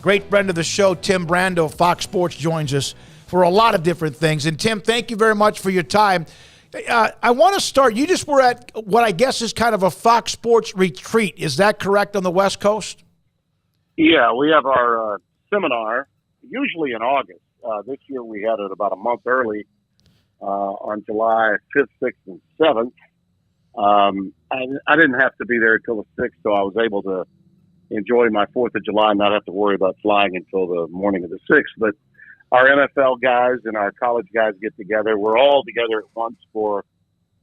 Great friend of the show, Tim Brando, Fox Sports, joins us for a lot of different things. And Tim, thank you very much for your time. I want to start. You just were at what I guess is kind of a Fox Sports retreat. Is that correct on the West Coast? Yeah, we have our seminar usually in August. This year we had it about a month early on July 5th, 6th, and 7th. I didn't have to be there until the 6th, so I was able to enjoy my 4th of July and not have to worry about flying until the morning of the 6th. But our NFL guys and our college guys get together. We're all together at once for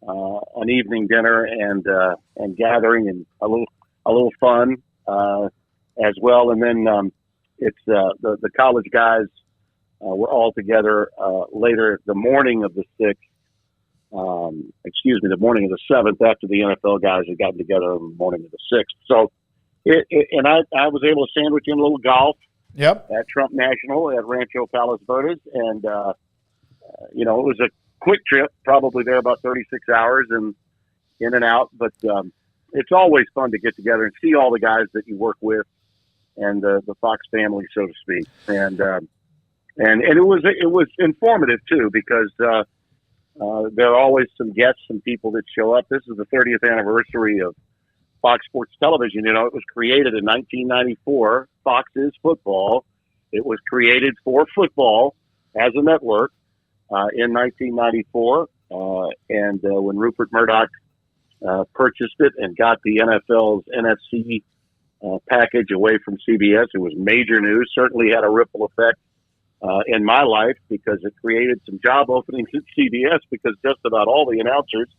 an evening dinner and gathering and a little fun as well. And then it's the college guys. We're all together later the morning of the 6th. The morning of the 7th after the NFL guys had gotten together on the morning of the 6th. So, I was able to sandwich in a little golf. Yep. At Trump National at Rancho Palos Verdes, and it was a quick trip, probably there about 36 hours and in and out. But it's always fun to get together and see all the guys that you work with and the Fox family, so to speak. And it was informative too, because there are always some guests, some people that show up. This is the 30th anniversary of Fox Sports Television. It was created in 1994. Fox is football. It was created for football as a network in 1994. And when Rupert Murdoch purchased it and got the NFL's NFC package away from CBS, it was major news. Certainly had a ripple effect in my life, because it created some job openings at CBS, because just about all the announcers,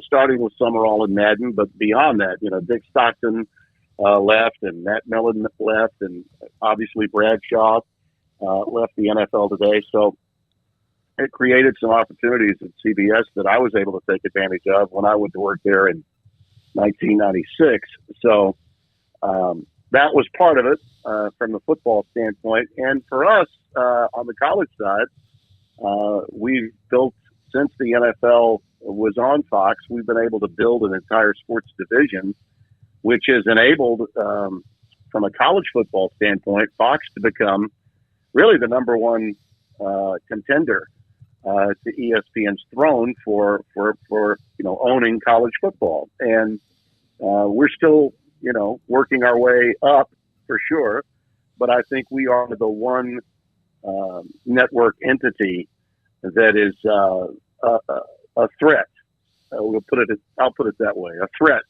starting with Summerall and Madden, but beyond that, Dick Stockton left, and Matt Millen left, and obviously Bradshaw left the NFL today. So it created some opportunities at CBS that I was able to take advantage of when I went to work there in 1996. So that was part of it from the football standpoint. And for us on the college side, we've built, since the NFL was on Fox, we've been able to build an entire sports division, which has enabled, from a college football standpoint, Fox to become really the number one contender to ESPN's throne for owning college football. And we're still, working our way up for sure, but I think we are the one network entity that is a threat. I'll put it that way, a threat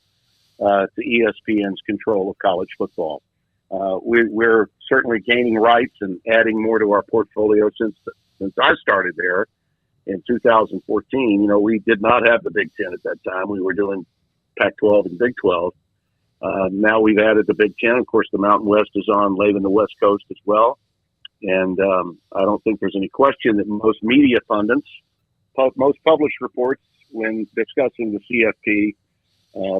to ESPN's control of college football. We're certainly gaining rights and adding more to our portfolio since I started there in 2014. We did not have the Big Ten at that time. We were doing Pac-12 and Big 12. Now we've added the Big Ten. Of course, the Mountain West is on late in the West Coast as well. And I don't think there's any question that most media pundits, most published reports when discussing the CFP,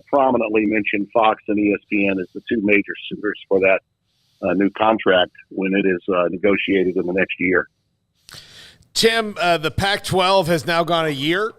prominently mention Fox and ESPN as the two major suitors for that new contract when it is negotiated in the next year. Tim, the Pac-12 has now gone a year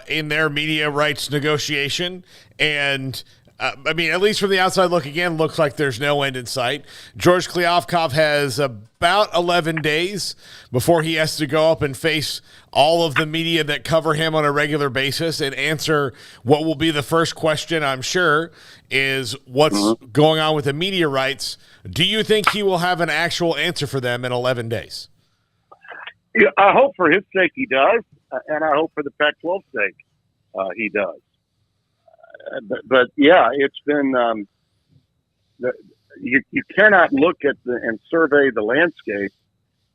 in their media rights negotiation, and at least from the outside look, again, looks like there's no end in sight. George Kliavkoff has about 11 days before he has to go up and face all of the media that cover him on a regular basis and answer what will be the first question, I'm sure, is what's going on with the media rights. Do you think he will have an actual answer for them in 11 days? Yeah, I hope for his sake he does, and I hope for the Pac-12's sake he does. But yeah, it's been you cannot look at and survey the landscape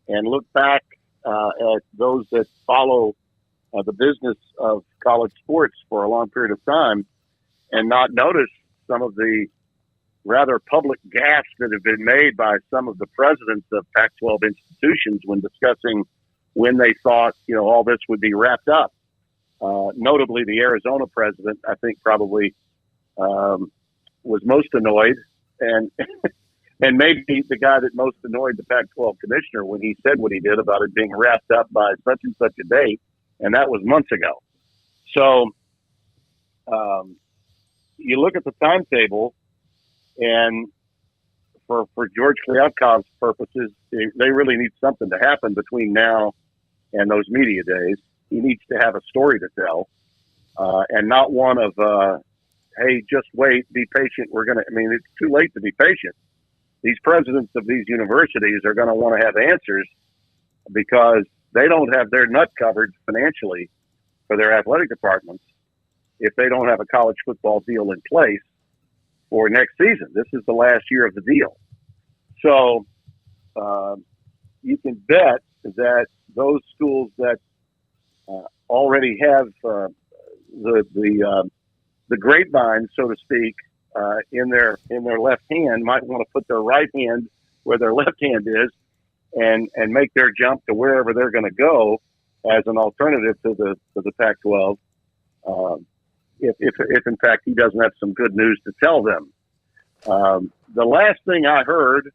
and look back at those that follow the business of college sports for a long period of time and not notice some of the rather public gaffes that have been made by some of the presidents of Pac-12 institutions when discussing when they thought all this would be wrapped up. Notably, the Arizona president, I think, probably was most annoyed, and and maybe the guy that most annoyed the Pac-12 commissioner when he said what he did about it being wrapped up by such and such a date, and that was months ago. So you look at the timetable, and for George Kliavkoff's purposes, they really need something to happen between now and those media days. He needs to have a story to tell, and not one of, hey, just wait, be patient. It's too late to be patient. These presidents of these universities are going to want to have answers because they don't have their nut covered financially for their athletic departments if they don't have a college football deal in place for next season. This is the last year of the deal. So you can bet that those schools that already have the grapevine, so to speak, in their left hand might want to put their right hand where their left hand is and make their jump to wherever they're going to go as an alternative to the Pac-12. If in fact he doesn't have some good news to tell them. The last thing I heard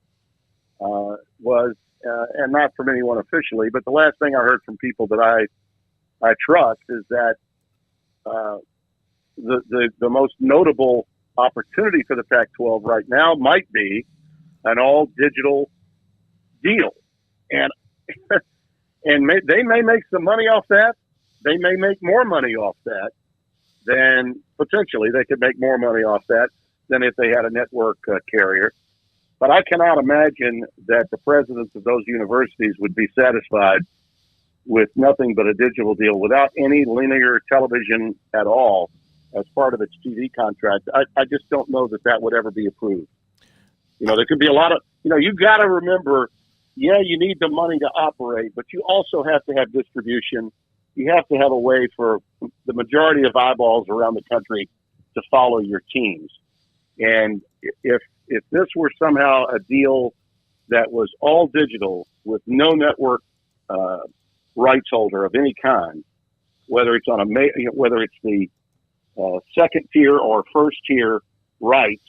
was, and not from anyone officially, but the last thing I heard from people that I trust is that the most notable opportunity for the Pac-12 right now might be an all digital deal, and they may make some money off that. They may make more money off that than potentially they could make more money off that than if they had a network carrier. But I cannot imagine that the presidents of those universities would be satisfied with nothing but a digital deal without any linear television at all as part of its TV contract. I just don't know that would ever be approved. There could be a lot of, you've got to remember, yeah, you need the money to operate, but you also have to have distribution. You have to have a way for the majority of eyeballs around the country to follow your teams. And if this were somehow a deal that was all digital with no network rights holder of any kind, whether it's whether it's the second tier or first tier rights,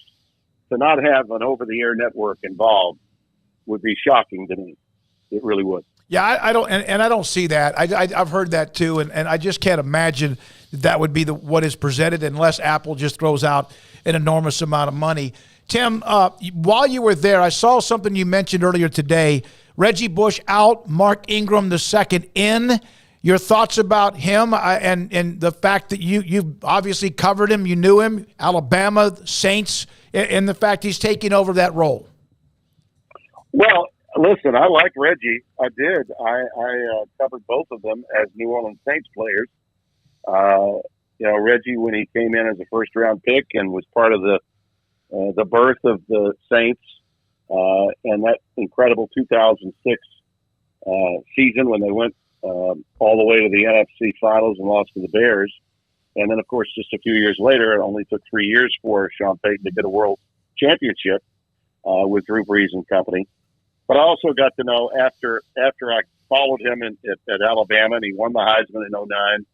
to not have an over-the-air network involved would be shocking to me. It really would. Yeah, I don't, and I don't see that. I've heard that too, and I just can't imagine that would be what is presented unless Apple just throws out an enormous amount of money. Tim, while you were there, I saw something you mentioned earlier today. Reggie Bush out, Mark Ingram II in. Your thoughts about him and the fact that you've obviously covered him, you knew him, Alabama, Saints, and the fact he's taking over that role. Well, listen, I like Reggie. I did. I covered both of them as New Orleans Saints players. Reggie, when he came in as a first-round pick and was part of the birth of the Saints and that incredible 2006 season when they went all the way to the NFC Finals and lost to the Bears. And then, of course, just a few years later, it only took 3 years for Sean Payton to get a world championship with Drew Brees and company. But I also got to know after I followed him at Alabama, and he won the Heisman in 2009.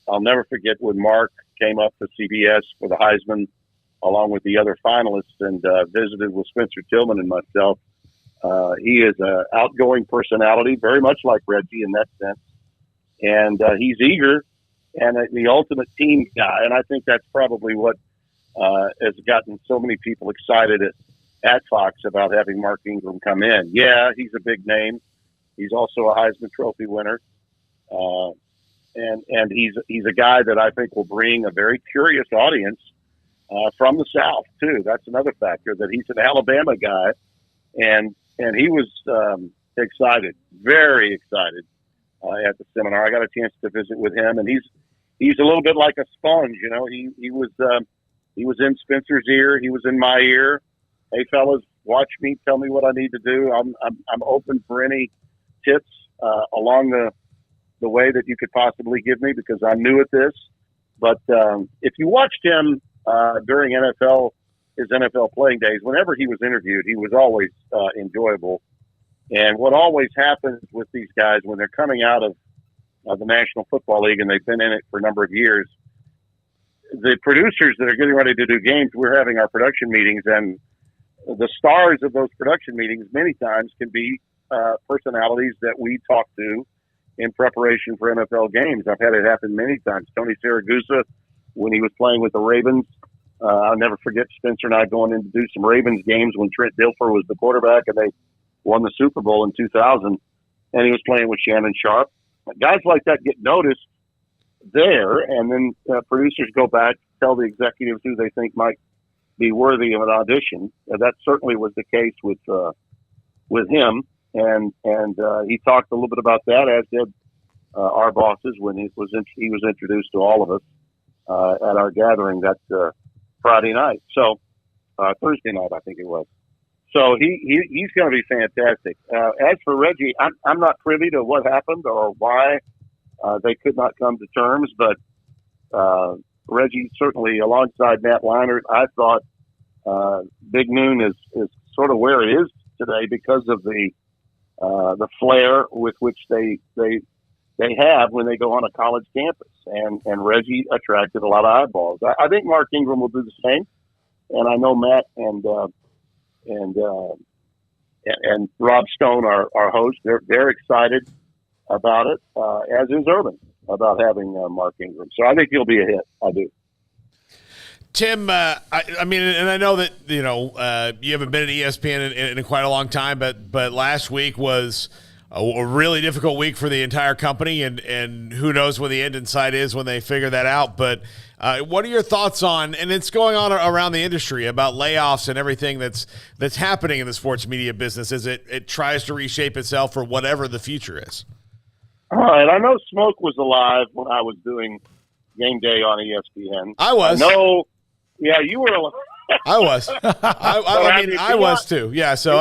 I'll never forget when Mark came up to CBS for the Heisman along with the other finalists and visited with Spencer Tillman and myself. He is an outgoing personality, very much like Reggie in that sense. And he's eager and the ultimate team guy. And I think that's probably what has gotten so many people excited at Fox about having Mark Ingram come in. Yeah, he's a big name. He's also a Heisman Trophy winner. And he's a guy that I think will bring a very curious audience from the South, too. That's another factor, that he's an Alabama guy. And he was excited, very excited at the seminar. I got a chance to visit with him, and he's a little bit like a sponge. He was in Spencer's ear. He was in my ear. Hey, fellas, watch me. Tell me what I need to do. I'm open for any tips along the way that you could possibly give me, because I'm new at this. But if you watched him during his NFL playing days, whenever he was interviewed, he was always enjoyable. And what always happens with these guys when they're coming out of the National Football League and they've been in it for a number of years, the producers that are getting ready to do games, we're having our production meetings, and the stars of those production meetings many times can be personalities that we talk to in preparation for NFL games. I've had it happen many times. Tony Siragusa, when he was playing with the Ravens, I'll never forget Spencer and I going in to do some Ravens games when Trent Dilfer was the quarterback and they won the Super Bowl in 2000, and he was playing with Shannon Sharp. Guys like that get noticed there, and then producers go back, tell the executives who they think might be worthy of an audition. That certainly was the case with him, and he talked a little bit about that, as did our bosses when he was introduced to all of us at our gathering that Friday night. So Thursday night, I think it was. So he's going to be fantastic. As for Reggie, I'm not privy to what happened or why they could not come to terms, but Reggie certainly, alongside Matt Leinart, I thought Big Noon is sort of where it is today because of the flair with which they have when they go on a college campus, and Reggie attracted a lot of eyeballs. I think Mark Ingram will do the same, and I know Matt and Rob Stone, our host, they're excited about it, as is Urban, about having Mark Ingram. So I think he'll be a hit. I do. Tim, I mean, and I know that you haven't been at ESPN in quite a long time, but last week was a really difficult week for the entire company, and who knows what the end in sight is when they figure that out. But what are your thoughts on, and it's going on around the industry, about layoffs and everything that's happening in the sports media business as it tries to reshape itself for whatever the future is? All right. I know Smoak was alive when I was doing Game Day on ESPN. I was. No. Yeah, you were alive. I was. I was too. Yeah. So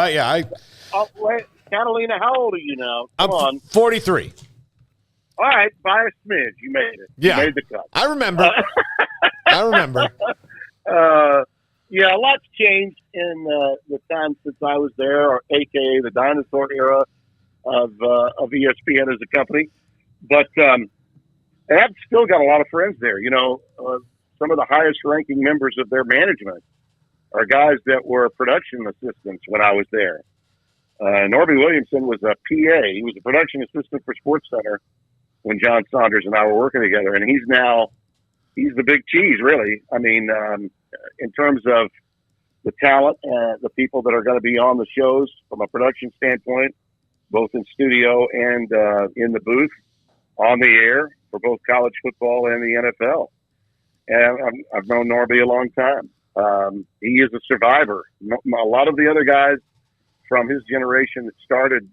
Oh, wait, Catalina, how old are you now? I'm 43. All right, by a smidge, you made it. Yeah. You made the cut. I remember. Yeah, a lot's changed in the time since I was there, or AKA the dinosaur era of ESPN as a company. But I've still got a lot of friends there. Some of the highest-ranking members of their management are guys that were production assistants when I was there. Norby Williamson was a PA. He was a production assistant for SportsCenter when John Saunders and I were working together, and he's the big cheese, really. I mean, in terms of the talent, the people that are going to be on the shows from a production standpoint, both in studio and in the booth, on the air for both college football and the NFL. And I've known Norby a long time. He is a survivor. A lot of the other guys from his generation that started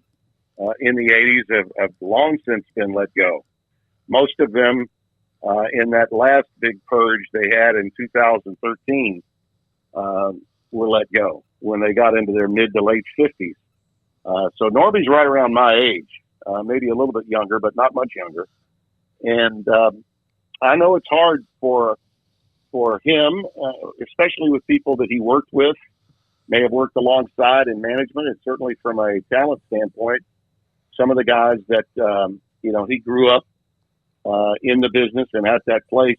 in the 80s have long since been let go. Most of them in that last big purge they had in 2013 were let go when they got into their mid to late 50s. So Norby's right around my age, maybe a little bit younger, but not much younger. And I know it's hard for him, especially with people that he worked with, may have worked alongside in management, and certainly from a talent standpoint, some of the guys that, he grew up in the business and at that place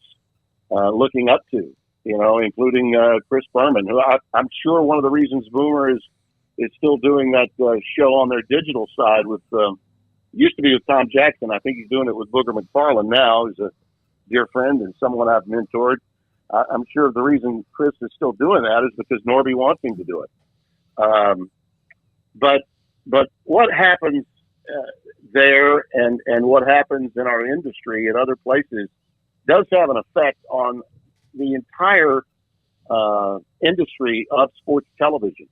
looking up to, including Chris Berman, who I'm sure one of the reasons Boomer is still doing that show on their digital side with, used to be with Tom Jackson. I think he's doing it with Booger McFarland now. He's a dear friend and someone I've mentored. I'm sure the reason Chris is still doing that is because Norby wants him to do it. But what happens there and what happens in our industry and other places does have an effect on the entire industry of sports television.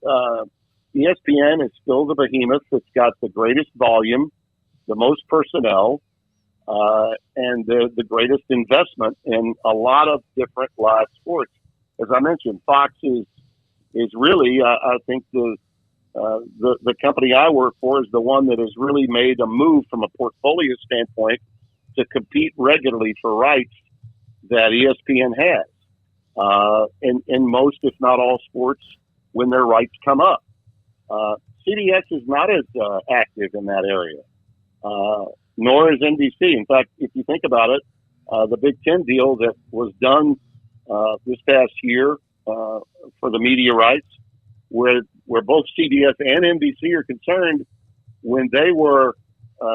ESPN is still the behemoth that's got the greatest volume, the most personnel, and the greatest investment in a lot of different live sports. As I mentioned, Fox is really, I think the company I work for is the one that has really made a move from a portfolio standpoint to compete regularly for rights that ESPN has in most, if not all, sports when their rights come up. CBS is not as active in that area, nor is NBC. In fact, if you think about it, the Big Ten deal that was done this past year for the media rights, where both CBS and NBC are concerned, when they were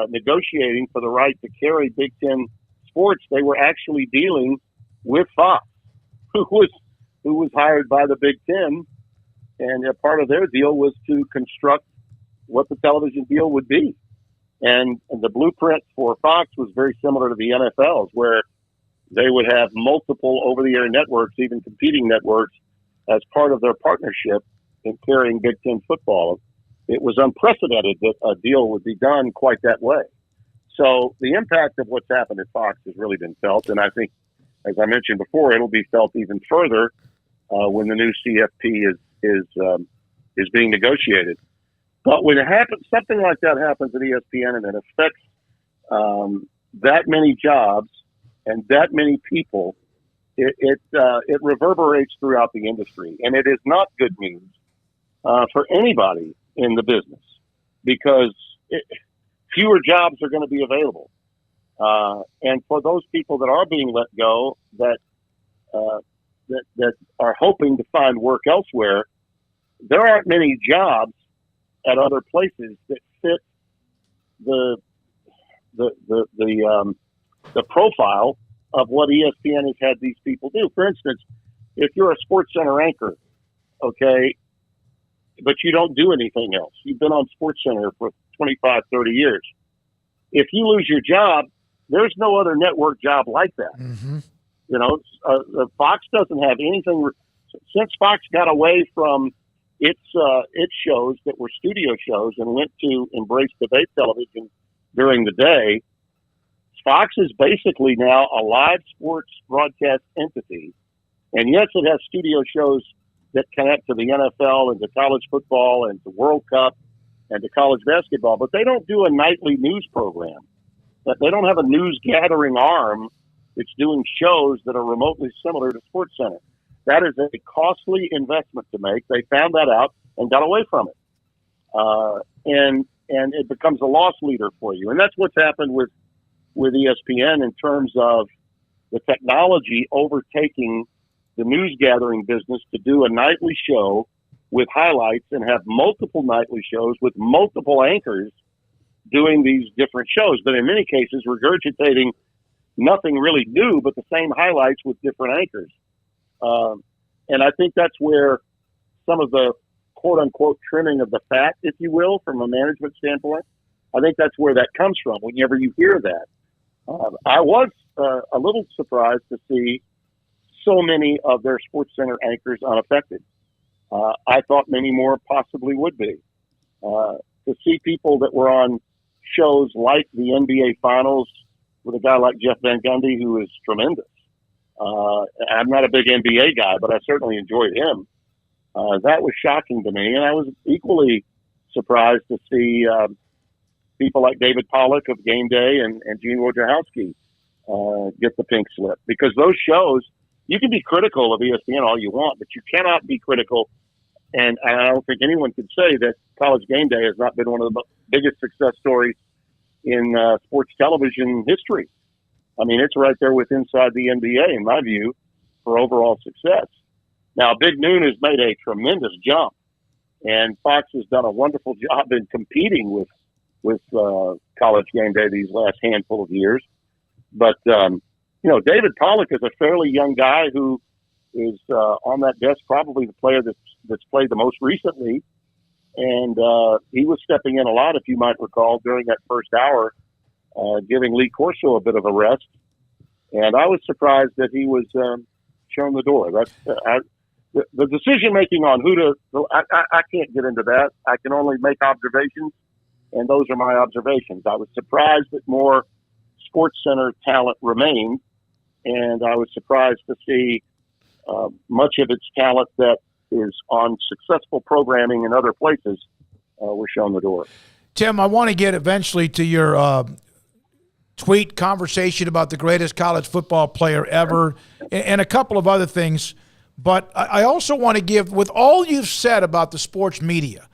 negotiating for the right to carry Big Ten sports, they were actually dealing with Fox, who was who was hired by the Big Ten, and a part of their deal was to construct what the television deal would be. And the blueprint for Fox was very similar to the NFL's, where they would have multiple over-the-air networks, even competing networks, as part of their partnership in carrying Big Ten football. It was unprecedented that a deal would be done quite that way. So the impact of what's happened at Fox has really been felt, and I think, as I mentioned before, it'll be felt even further when the new CFP is being negotiated. But when it happens, something like that happens at ESPN, and it affects that many jobs and that many people, it reverberates throughout the industry, and it is not good news for anybody in the business, because fewer jobs are going to be available, and for those people that are being let go, that are hoping to find work elsewhere, there aren't many jobs at other places that fit the profile of what ESPN has had these people do. For instance, if you're a SportsCenter anchor, okay, but you don't do anything else, you've been on SportsCenter for 25, 30 years. If you lose your job, there's no other network job like that. Mm-hmm. You know, Fox doesn't have anything. Since Fox got away from its shows that were studio shows and went to embrace debate television during the day, Fox is basically now a live sports broadcast entity. And yes, it has studio shows that connect to the NFL and to college football and to World Cup and to college basketball, but they don't do a nightly news program. They don't have a news gathering arm that's doing shows that are remotely similar to SportsCenter. That is a costly investment to make. They found that out and got away from it. And it becomes a loss leader for you. And that's what's happened with ESPN in terms of the technology overtaking the news gathering business to do a nightly show with highlights and have multiple nightly shows with multiple anchors doing these different shows, but in many cases regurgitating nothing really new but the same highlights with different anchors. And I think that's where some of the quote-unquote trimming of the fat, if you will, from a management standpoint, I think that's where that comes from whenever you hear that. I was a little surprised to see so many of their SportsCenter anchors unaffected. I thought many more possibly would be. To see people that were on shows like the NBA Finals with a guy like Jeff Van Gundy, who is tremendous. I'm not a big NBA guy, but I certainly enjoyed him. That was shocking to me, and I was equally surprised to see people like David Pollack of Game Day and Gene Wojciechowski get the pink slip, because those shows, you can be critical of ESPN all you want, but you cannot be critical. And I don't think anyone could say that College Game Day has not been one of the biggest success stories in sports television history. I mean, it's right there with inside the NBA, in my view, for overall success. Now, Big Noon has made a tremendous jump, and Fox has done a wonderful job in competing with College Game Day these last handful of years. But, David Pollack is a fairly young guy who is on that desk, probably the player that's played the most recently. And he was stepping in a lot, if you might recall, during that first hour, giving Lee Corso a bit of a rest. And I was surprised that he was shown the door. The decision-making on who to – I can't get into that. I can only make observations, and those are my observations. I was surprised that more SportsCenter talent remained, and I was surprised to see much of its talent that is on successful programming in other places were shown the door. Tim, I want to get eventually to your tweet conversation about the greatest college football player ever and a couple of other things. But I also want to give, with all you've said about the sports media,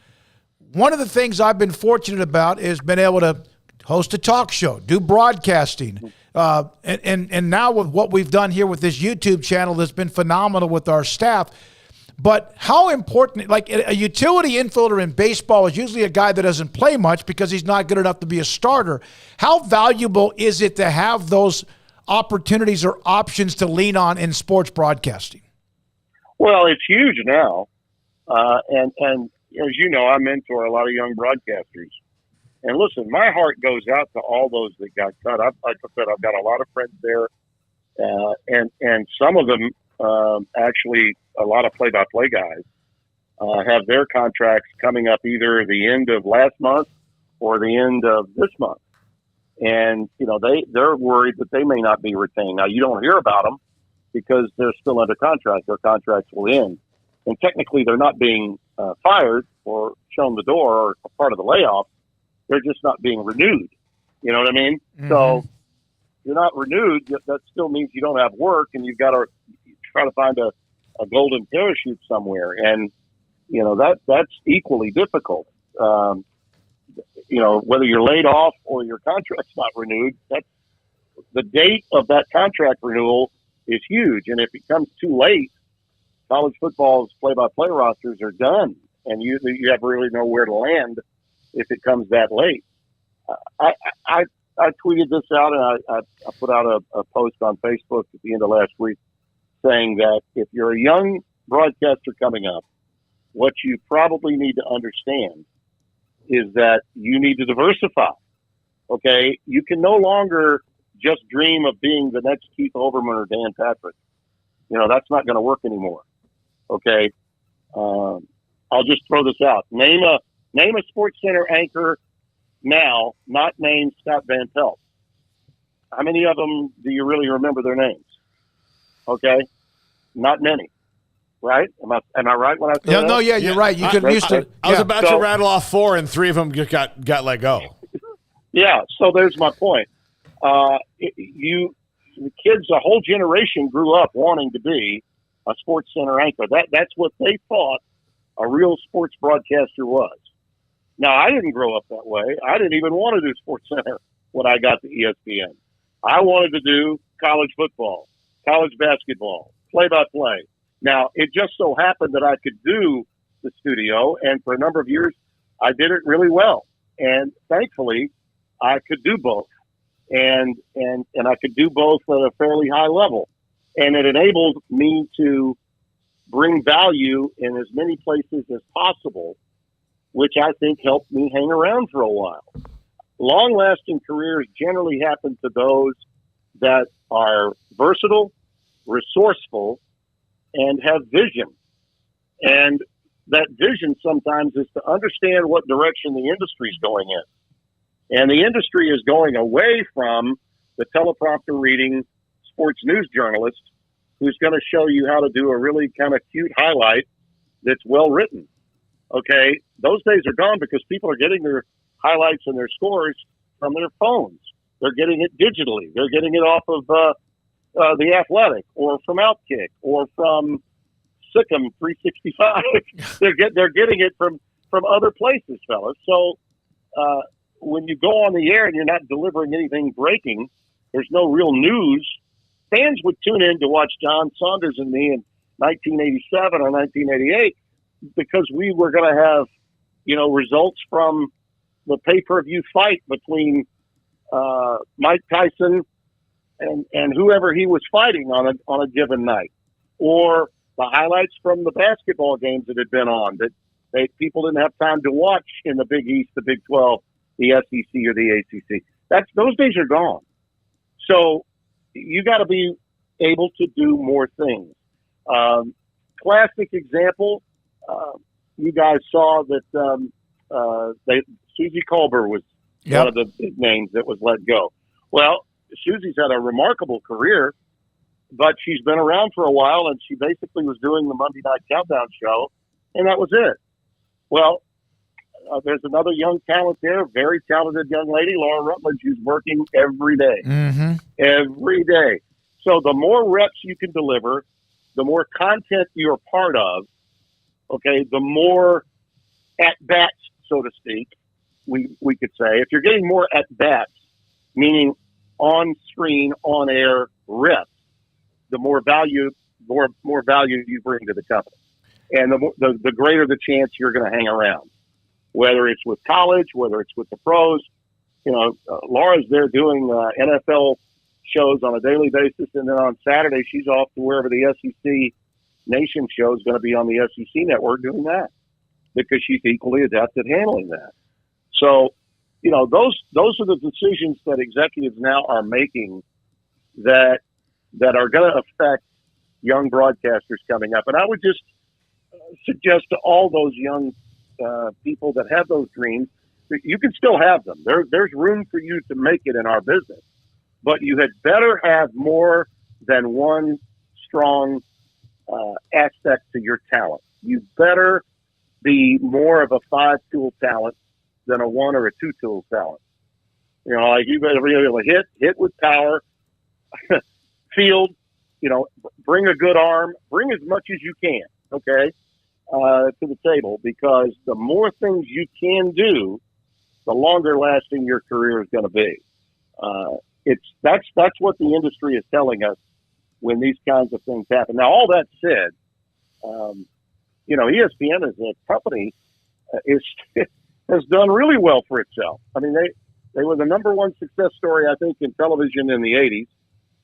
one of the things I've been fortunate about is been able to host a talk show, do broadcasting, and now with what we've done here with this YouTube channel that's been phenomenal with our staff. But how important, like a utility infielder in baseball is usually a guy that doesn't play much because he's not good enough to be a starter. How valuable is it to have those opportunities or options to lean on in sports broadcasting? Well, it's huge now. And as you know, I mentor a lot of young broadcasters. And listen, my heart goes out to all those that got cut. Like I said, I've got a lot of friends there. And some of them, actually, a lot of play-by-play guys, have their contracts coming up either the end of last month or the end of this month. And, they're worried that they may not be retained. Now, you don't hear about them because they're still under contract. Their contracts will end. And technically, they're not being fired or shown the door or a part of the layoff. They're just not being renewed. You know what I mean? Mm-hmm. So you're not renewed. That still means you don't have work, and you've got to try to find a golden parachute somewhere. And, that's equally difficult. Whether you're laid off or your contract's not renewed, that's the date of that contract renewal is huge. And if it comes too late, college football's play-by-play rosters are done, and you have really nowhere to land if it comes that late. I tweeted this out, and I put out a post on Facebook at the end of last week saying that if you're a young broadcaster coming up, what you probably need to understand is that you need to diversify. Okay? You can no longer just dream of being the next Keith Olbermann or Dan Patrick. That's not going to work anymore. Okay? I'll just throw this out. Name a SportsCenter anchor now, not named Scott Van Pelt. How many of them do you really remember their names? Okay? Not many. Right? Am I right when I say that? No, yeah, you're right. You could used to. I was about to rattle off 4, and 3 of them got let go. Yeah, so there's my point. The kids, a whole generation grew up wanting to be a SportsCenter anchor. That's what they thought a real sports broadcaster was. Now, I didn't grow up that way. I didn't even want to do SportsCenter when I got to ESPN. I wanted to do college football, college basketball, play-by-play. Now, it just so happened that I could do the studio, and for a number of years, I did it really well. And thankfully, I could do both. And I could do both at a fairly high level. And it enabled me to bring value in as many places as possible, which I think helped me hang around for a while. Long-lasting careers generally happen to those that are versatile, resourceful, and have vision. And that vision sometimes is to understand what direction the industry is going in. And the industry is going away from the teleprompter reading sports news journalist who's going to show you how to do a really kind of cute highlight that's well written. Okay, those days are gone because people are getting their highlights and their scores from their phones. They're getting it digitally. They're getting it off of The Athletic or from Outkick or from Sikkim 365. They're getting it from other places, fellas. So when you go on the air and you're not delivering anything breaking, there's no real news. Fans would tune in to watch John Saunders and me in 1987 or 1988 because we were going to have, results from the pay-per-view fight between Mike Tyson and whoever he was fighting on a given night, or the highlights from the basketball games that had been on that people didn't have time to watch in the Big East, the Big 12, the SEC, or the ACC. Those days are gone. So you got to be able to do more things. Classic example, you guys saw that Susie Colbert was one of the big names that was let go. Well, Susie's had a remarkable career, but she's been around for a while, and she basically was doing the Monday Night Countdown show, and that was it. Well, there's another young talent there, very talented young lady, Laura Rutledge, who's working every day. Mm-hmm. Every day. So the more reps you can deliver, the more content you're part of, okay, the more at-bats, so to speak, we could say. If you're getting more at-bats, meaning on-screen, on-air reps, the more value you bring to the company. And the greater the chance you're going to hang around, whether it's with college, whether it's with the pros. Laura's there doing NFL shows on a daily basis, and then on Saturday she's off to wherever the SEC Nation show is going to be on the SEC network doing that because she's equally adept at handling that. So, those are the decisions that executives now are making that are going to affect young broadcasters coming up. And I would just suggest to all those young people that have those dreams that you can still have them. There's room for you to make it in our business, but you had better have more than one strong aspect to your talent. You better be more of a 5-tool talent than a 1 or a 2-tool talent. Like you better be able to hit with power, field, bring a good arm, bring as much as you can, okay, to the table, because the more things you can do, the longer lasting your career is going to be. That's what the industry is telling us when these kinds of things happen. Now, all that said, ESPN as a company has done really well for itself. I mean, they were the number one success story, I think, in television in the 80s,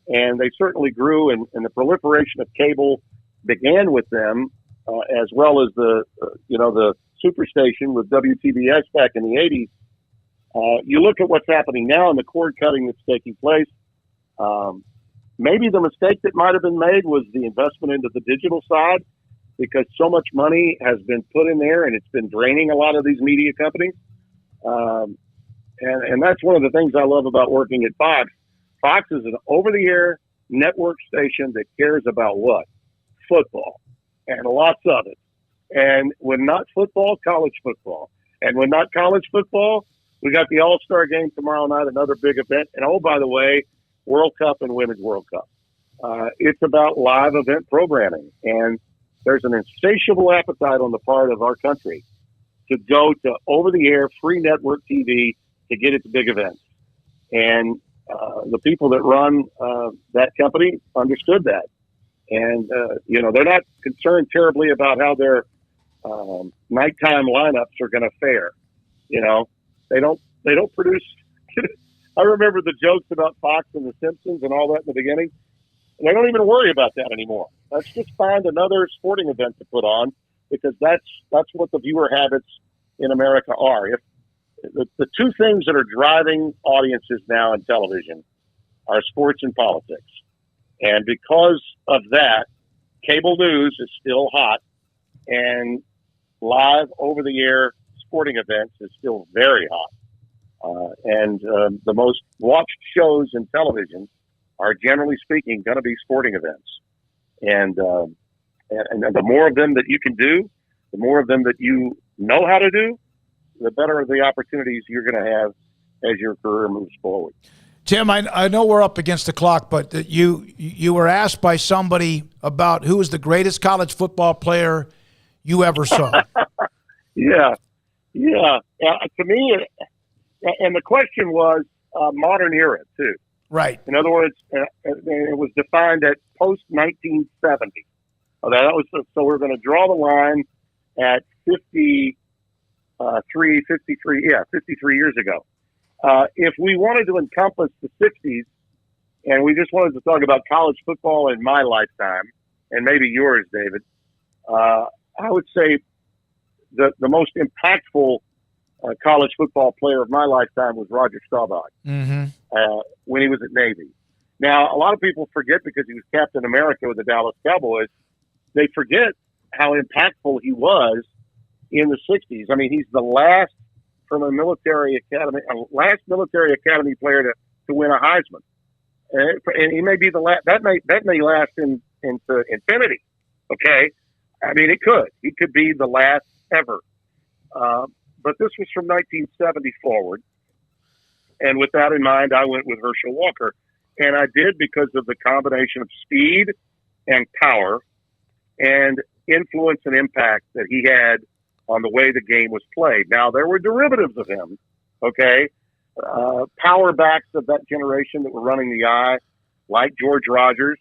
and they certainly grew, and the proliferation of cable began with them, as well as the superstation with WTBS back in the 80s. You look at what's happening now and the cord cutting that's taking place. Maybe the mistake that might have been made was the investment into the digital side, because so much money has been put in there and it's been draining a lot of these media companies. And that's one of the things I love about working at Fox. Fox is an over-the-air network station that cares about what? Football, and lots of it. And when not football, college football. And when not college football, we got the All-Star game tomorrow night, another big event. And, oh, by the way, World Cup and Women's World Cup. It's about live event programming. And there's an insatiable appetite on the part of our country to go to over-the-air free network TV to get its big events. And the people that run that company understood that. And, they're not concerned terribly about how their nighttime lineups are going to fare. They don't produce. I remember the jokes about Fox and The Simpsons and all that in the beginning. They don't even worry about that anymore. Let's just find another sporting event to put on, because that's what the viewer habits in America are. If the two things that are driving audiences now in television are sports and politics. And because of that, cable news is still hot, and live over-the-air sporting events is still very hot. And the most watched shows in television are, generally speaking, going to be sporting events. And the more of them that you can do, the more of them that you know how to do, the better the opportunities you're going to have as your career moves forward. Tim, I know we're up against the clock, but you were asked by somebody about who was the greatest college football player you ever saw. Yeah. To me, and the question was modern era, too. Right. In other words, it was defined at post-1970. So we're going to draw the line at 53 years ago. If we wanted to encompass the 60s, and we just wanted to talk about college football in my lifetime, and maybe yours, David, I would say the most impactful college football player of my lifetime was Roger Staubach, when he was at Navy. Now, a lot of people forget, because he was Captain America with the Dallas Cowboys, they forget how impactful he was in the 60s. I mean, he's the last from a military academy player to win a Heisman. And he may be the last. That may last into infinity. Okay, I mean, it could. He could be the last ever. But this was from 1970 forward, and with that in mind, I went with Herschel Walker, and I did because of the combination of speed and power and influence and impact that he had on the way the game was played. Now, there were derivatives of him, okay? Power backs of that generation that were running the eye, like George Rogers,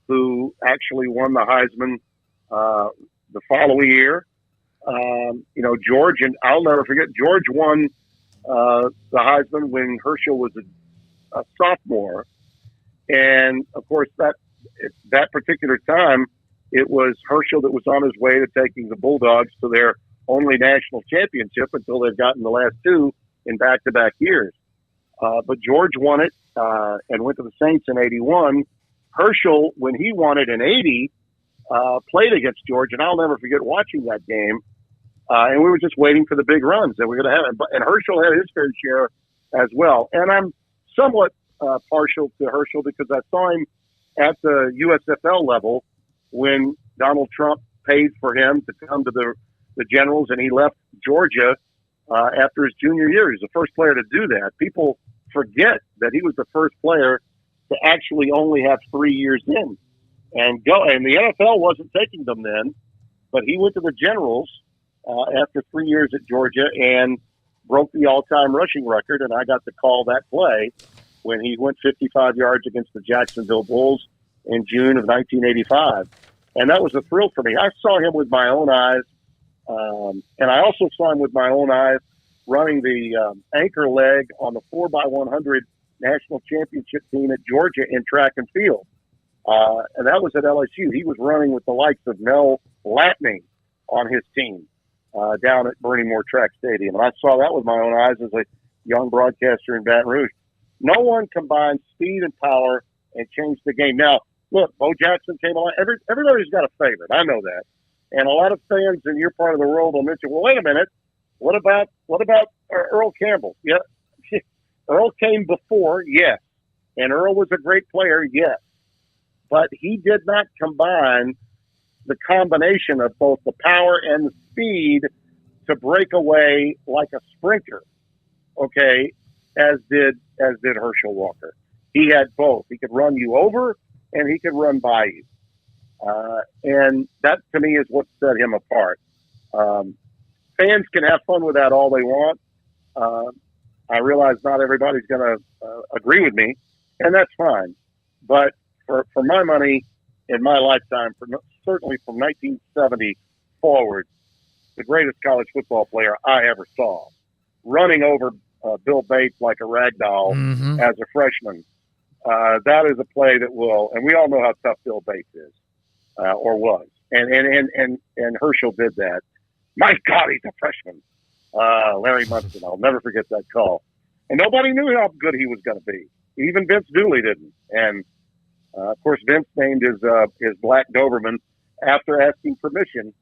who actually won the Heisman the following year. George, and I'll never forget, George won the Heisman when Herschel was a sophomore. And, of course, that particular time, it was Herschel that was on his way to taking the Bulldogs to their only national championship until they've gotten the last two in back-to-back years. But George won it and went to the Saints in 81. Herschel, when he won it in 80, played against George, and I'll never forget watching that game. And we were just waiting for the big runs that we were going to have. And Herschel had his fair share as well. And I'm somewhat partial to Herschel because I saw him at the USFL level when Donald Trump paid for him to come to the Generals, and he left Georgia after his junior year. He's the first player to do that. People forget that he was the first player to actually only have 3 years in and go. And the NFL wasn't taking them then, but he went to the Generals after 3 years at Georgia and broke the all-time rushing record. And I got to call that play when he went 55 yards against the Jacksonville Bulls in June of 1985. And that was a thrill for me. I saw him with my own eyes. And I also saw him with my own eyes running the anchor leg on the 4x100 national championship team at Georgia in track and field. And that was at LSU. He was running with the likes of Mel Latney on his team down at Bernie Moore Track Stadium. And I saw that with my own eyes as a young broadcaster in Baton Rouge. No one combined speed and power and changed the game. Now, look, Bo Jackson came along. Everybody's got a favorite. I know that. And a lot of fans in your part of the world will mention, well, wait a minute. What about Earl Campbell? Yeah. Earl came before, yes. And Earl was a great player, yes. But he did not combine the combination of both the power and the speed to break away like a sprinter, okay, as did Herschel Walker. He had both. He could run you over and he could run by you. And that, to me, is what set him apart. Fans can have fun with that all they want. I realize not everybody's going to agree with me, and that's fine. But for my money, in my lifetime, certainly from 1970 forward, the greatest college football player I ever saw, running over Bill Bates like a rag doll as a freshman. That is a play that will, and we all know how tough Bill Bates is. Or was, and Herschel did that. My God, he's a freshman. Larry Munson, I'll never forget that call. And nobody knew how good he was going to be. Even Vince Dooley didn't. And of course, Vince named his black Doberman after asking permission.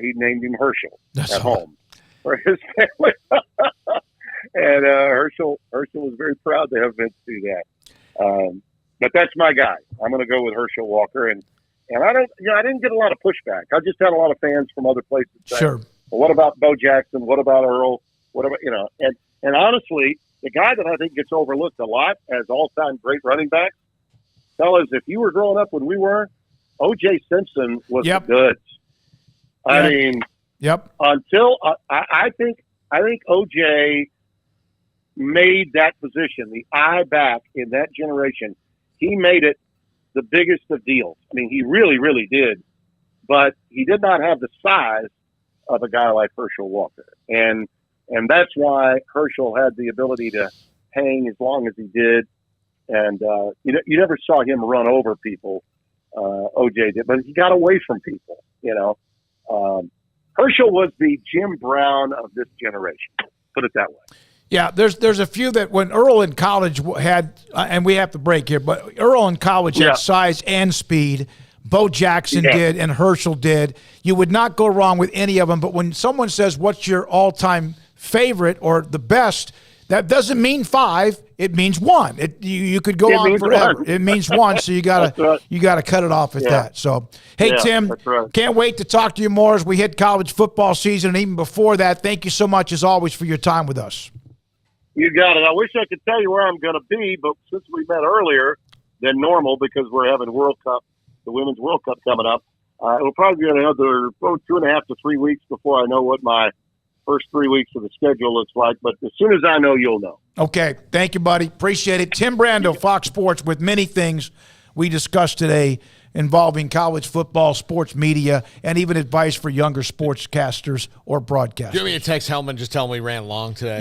He named him Herschel at home for his family. And Herschel was very proud to have Vince do that. But that's my guy. I'm going to go with Herschel Walker. And I didn't get a lot of pushback. I just had a lot of fans from other places saying, sure. Well, what about Bo Jackson? What about Earl? What about, and honestly, the guy that I think gets overlooked a lot as all-time great running back, fellas, if you were growing up when we were, O.J. Simpson was the goods. I mean, until I think O.J. made that position, the eye back in that generation, he made it the biggest of deals. I mean, he really, really did. But he did not have the size of a guy like Herschel Walker. And that's why Herschel had the ability to hang as long as he did. And you never saw him run over people, O.J. did, but he got away from people, Herschel was the Jim Brown of this generation, put it that way. Yeah, there's a few that when Earl in college had, and we have to break here, but Earl in college had size and speed. Bo Jackson did and Herschel did. You would not go wrong with any of them. But when someone says, what's your all-time favorite or the best, that doesn't mean 5. It means 1. You could go on forever. 1. It means 1, so you gotta cut it off at that. So, hey, Tim, can't wait to talk to you more as we hit college football season. And even before that, thank you so much, as always, for your time with us. You got it. I wish I could tell you where I'm going to be, but since we met earlier than normal because we're having the Women's World Cup coming up, it'll probably be another 2.5 to 3 weeks before I know what my first 3 weeks of the schedule looks like. But as soon as I know, you'll know. Okay. Thank you, buddy. Appreciate it. Tim Brando, Fox Sports, with many things we discussed today involving college football, sports media, and even advice for younger sportscasters or broadcasters. Give me a text, Hellman, just tell me we ran long today.